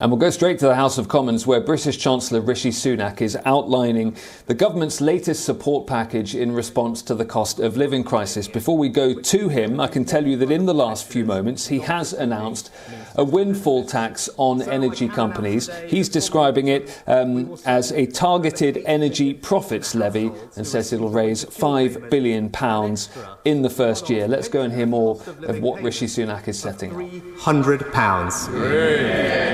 And we'll go straight to the House of Commons, where British Chancellor Rishi Sunak is outlining the government's latest support package in response to the cost of living crisis. Before we go to him, I can tell you that in the last few moments he has announced a windfall tax on energy companies. He's describing it as a targeted energy profits levy and says it'll raise £5 billion in the first year. Let's go and hear more of what Rishi Sunak is setting up. £300.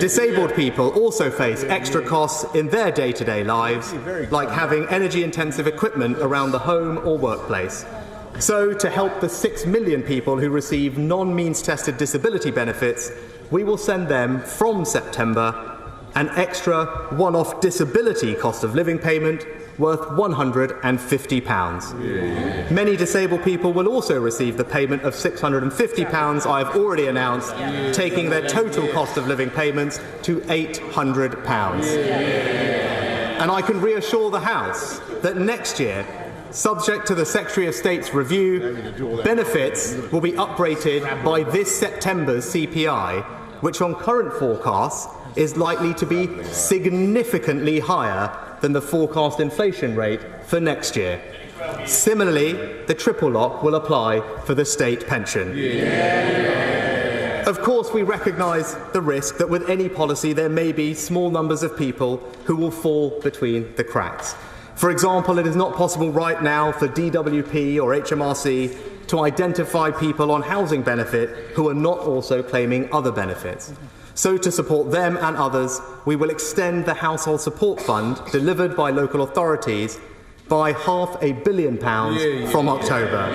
Disabled people also face extra costs in their day-to-day lives, like having energy-intensive equipment around the home or workplace. So, to help the 6 million people who receive non-means-tested disability benefits, we will send them, from September, an extra one-off disability cost of living payment worth £150. Many disabled people will also receive the payment of £650 I have already announced, taking their total cost of living payments to £800. And I can reassure the House that next year, subject to the Secretary of State's review, benefits will be uprated by this September's CPI, which on current forecasts is likely to be significantly higher than the forecast inflation rate for next year. Similarly, the triple lock will apply for the state pension. Of course, we recognise the risk that with any policy there may be small numbers of people who will fall between the cracks. For example, it is not possible right now for DWP or HMRC to identify people on housing benefit who are not also claiming other benefits. So, to support them and others, we will extend the Household Support Fund delivered by local authorities by £500 million from October.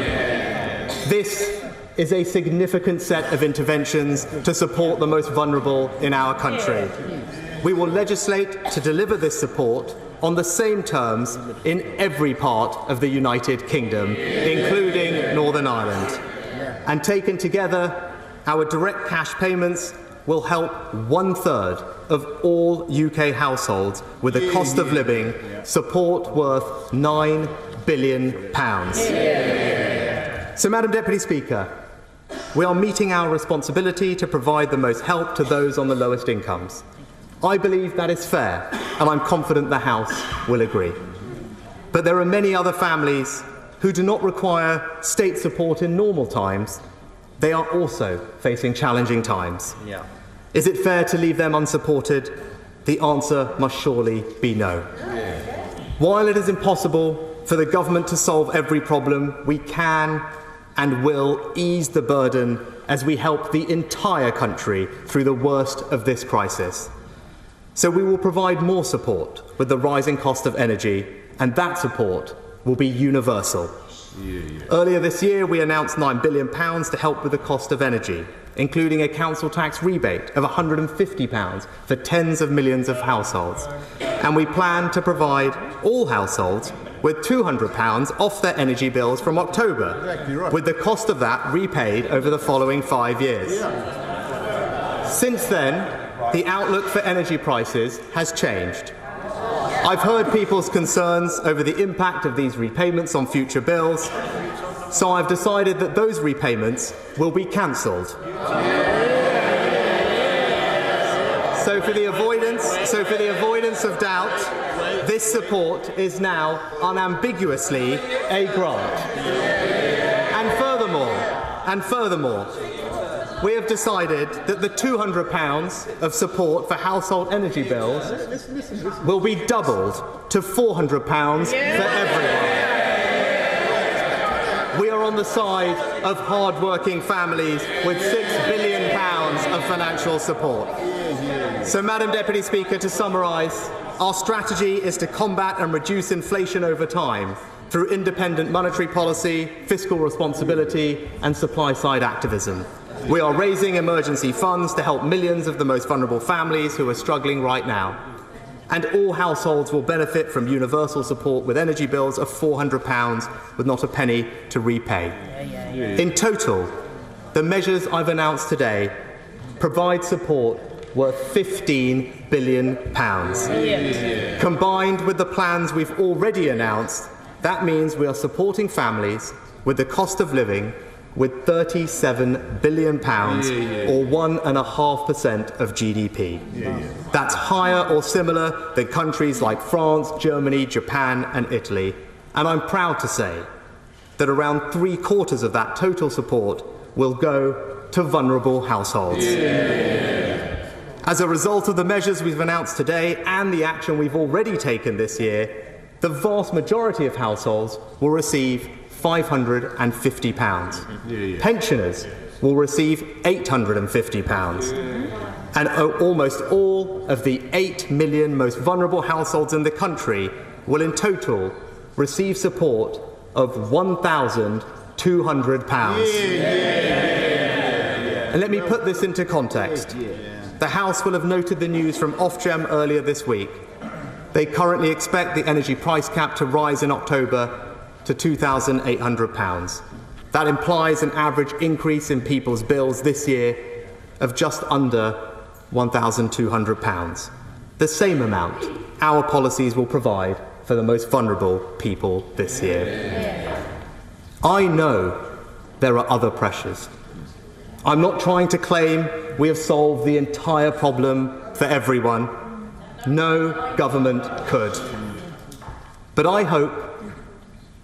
This is a significant set of interventions to support the most vulnerable in our country. We will legislate to deliver this support on the same terms in every part of the United Kingdom, including Northern Ireland. And taken together, our direct cash payments will help 1/3 of all UK households with a cost of living support worth £9 billion. So, Madam Deputy Speaker, we are meeting our responsibility to provide the most help to those on the lowest incomes. I believe that is fair, and I'm confident the House will agree. But there are many other families who do not require state support in normal times. They are also facing challenging times. Is it fair to leave them unsupported? The answer must surely be no. While it is impossible for the government to solve every problem, we can and will ease the burden as we help the entire country through the worst of this crisis. So we will provide more support with the rising cost of energy, and that support will be universal. Earlier this year, we announced £9 billion to help with the cost of energy, including a council tax rebate of £150 for tens of millions of households. And we plan to provide all households with £200 off their energy bills from October, with the cost of that repaid over the following 5 years. Since then, the outlook for energy prices has changed. I've heard people's concerns over the impact of these repayments on future bills, so I've decided that those repayments will be cancelled. So for the avoidance of doubt, this support is now unambiguously a grant. And furthermore, we have decided that the £200 of support for household energy bills will be doubled to £400 for everyone. We are on the side of hard-working families with £6 billion of financial support. So, Madam Deputy Speaker, to summarise, our strategy is to combat and reduce inflation over time through independent monetary policy, fiscal responsibility and supply-side activism. We are raising emergency funds to help millions of the most vulnerable families who are struggling right now. And all households will benefit from universal support with energy bills of £400 with not a penny to repay. In total, the measures I've announced today provide support worth £15 billion. Combined with the plans we've already announced, that means we are supporting families with the cost of living with £37 billion, or 1.5% of GDP. That's higher or similar than countries like France, Germany, Japan and Italy. And I'm proud to say that around 3/4 of that total support will go to vulnerable households. As a result of the measures we've announced today and the action we've already taken this year, the vast majority of households will receive £550. Pensioners will receive £850. And almost all of the 8 million most vulnerable households in the country will in total receive support of £1,200. And let me put this into context. The House will have noted the news from Ofgem earlier this week. They currently expect the energy price cap to rise in October to £2,800. That implies an average increase in people's bills this year of just under £1,200. The same amount our policies will provide for the most vulnerable people this year. I know there are other pressures. I'm not trying to claim we have solved the entire problem for everyone. No government could. But I hope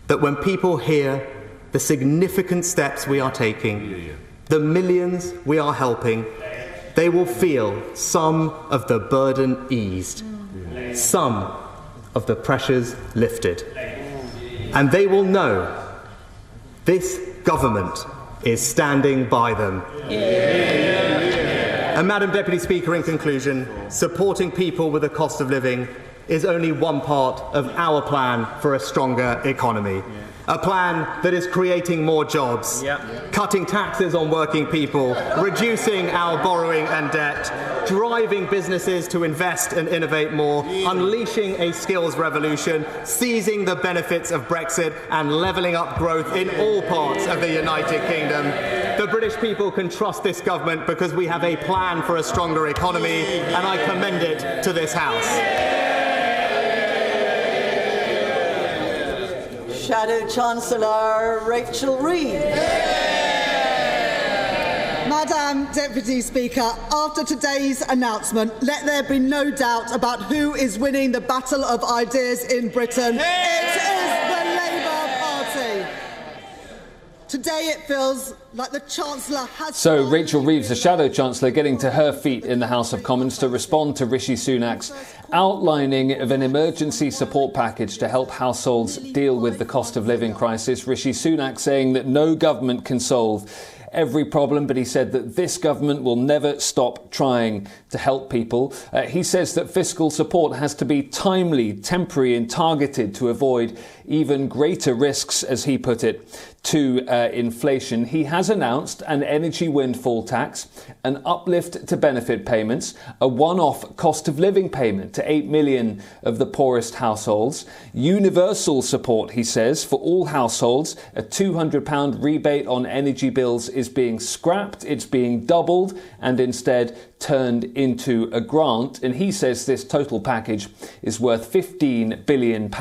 that when people hear the significant steps we are taking, the millions we are helping, they will feel some of the burden eased, some of the pressures lifted. And they will know this government is standing by them. And Madam Deputy Speaker, in conclusion, supporting people with the cost of living is only one part of our plan for a stronger economy. A plan that is creating more jobs, cutting taxes on working people, reducing our borrowing and debt, driving businesses to invest and innovate more, unleashing a skills revolution, seizing the benefits of Brexit and levelling up growth in all parts of the United Kingdom. The British people can trust this government because we have a plan for a stronger economy, and I commend it to this House. Shadow Chancellor Rachel Reeves. Madam Deputy Speaker, after today's announcement, let there be no doubt about who is winning the battle of ideas in Britain. It is the Labour Party. Today it feels like the Chancellor has... So Rachel Reeves, the Shadow Chancellor, getting to her feet in the House of Commons to respond to Rishi Sunak's outlining of an emergency support package to help households deal with the cost of living crisis. Rishi Sunak saying that no government can solve every problem, but he said that this government will never stop trying to help people. He says that fiscal support has to be timely, temporary and targeted to avoid even greater risks, as he put it, to inflation. He has announced an energy windfall tax, an uplift to benefit payments, a one-off cost of living payment to 8 million of the poorest households, universal support, he says, for all households. A £200 rebate on energy bills is being scrapped, it's being doubled and instead turned into a grant. And he says this total package is worth £15 billion.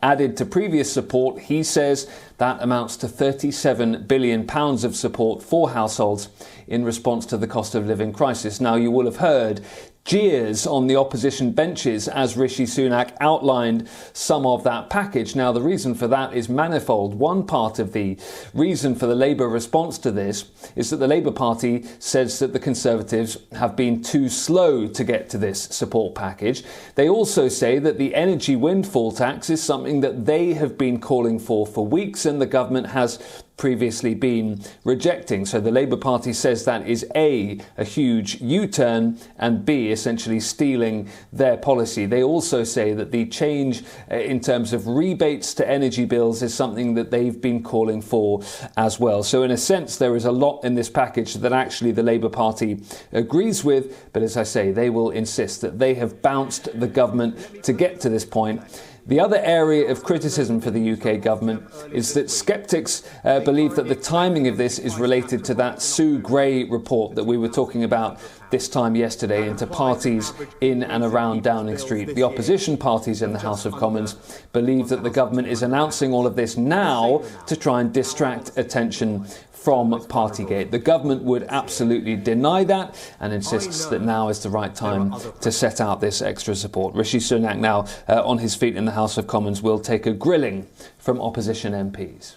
Added to previous support, he says that amounts to £37 billion of support for households in response to the cost of living crisis. Now, you will have heard jeers on the opposition benches as Rishi Sunak outlined some of that package. Now, the reason for that is manifold. One part of the reason for the Labour response to this is that the Labour Party says that the Conservatives have been too slow to get to this support package. They also say that the energy windfall tax is something that they have been calling for weeks and the government has previously been rejecting. So the Labour Party says that is A, a huge U-turn, and B, essentially stealing their policy. They also say that the change in terms of rebates to energy bills is something that they've been calling for as well. So in a sense, there is a lot in this package that actually the Labour Party agrees with, but as I say, they will insist that they have bounced the government to get to this point. The other area of criticism for the UK government is that sceptics believe that the timing of this is related to that Sue Gray report that we were talking about this time yesterday into parties in and around Downing Street. The opposition parties in the House of Commons believe that the government is announcing all of this now to try and distract attention from Partygate. The government would absolutely deny that and insists that now is the right time to set out this extra support. Rishi Sunak, now on his feet in the House of Commons, will take a grilling from opposition MPs.